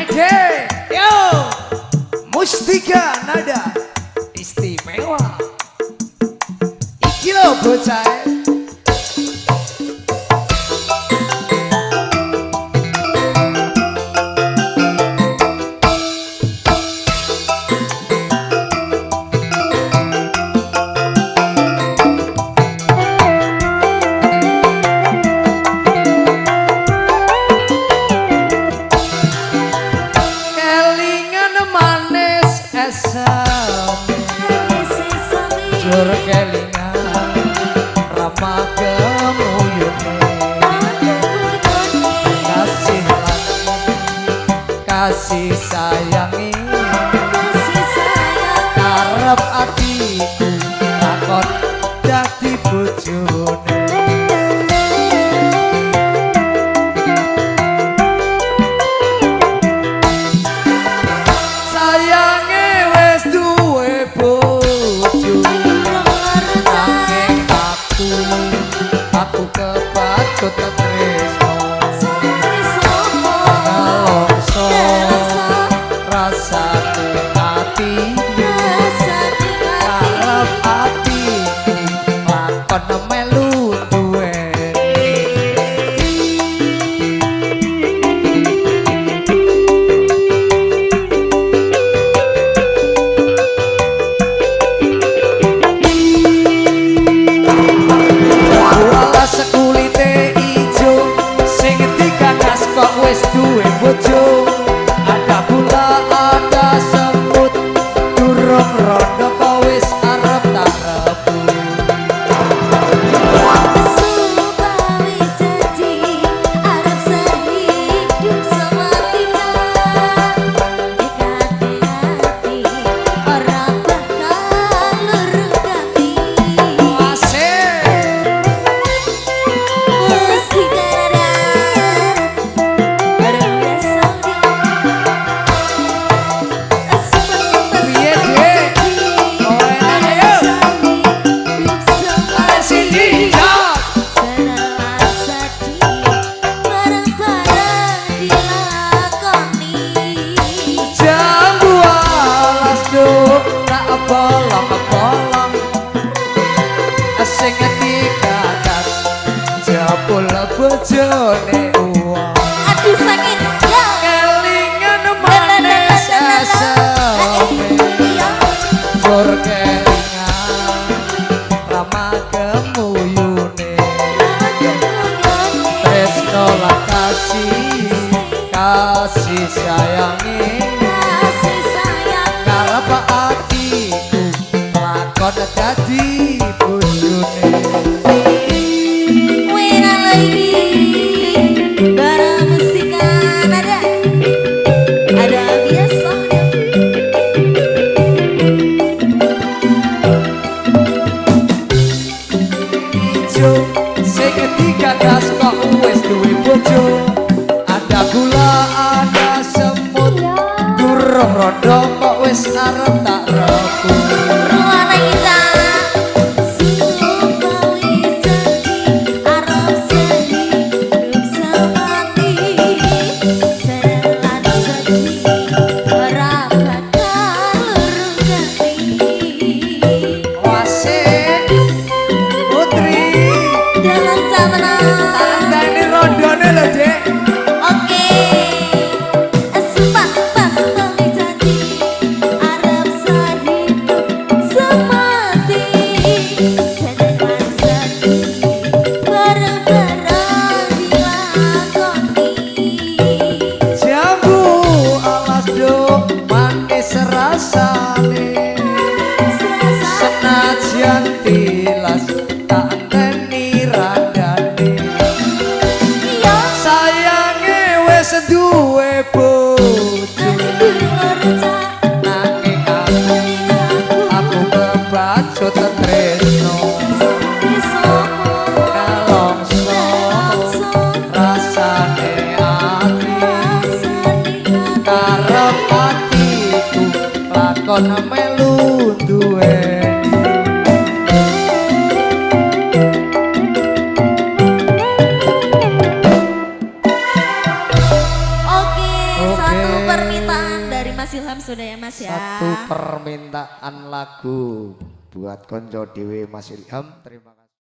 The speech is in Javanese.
Ede, yo, Mustika Nada istimewa. Iki lo bocah. Jur kelingan rama kemuyune kasih kasih sayangi karep atiku takon dadi bojone sayange wis duwe bojo aku kepatut tresno ngelongso rasane ati karep ati lakon melu duweni sekulite ijo sing digagas kok wis duwe bojo ada gula ada semut durung rondo kok wis arep tak rebu bolong-bolong sing digagas jebul bojone uang aduh sakit ya kelingan manis aseme jur kelingan rama kemuyune tresno lan kasih sayangi karep atiku lakon dadi bojone wena lagi bara mustika nada ada biasa ijo sing digagas kok wis duwe bojo ada gula ada semut durung rondo kok wis arep tak rebu ruwana kita suka satu permintaan dari Mas Ilham sudah ya Mas ya. Satu permintaan lagu buat konco dewe Mas Ilham. Terima kasih.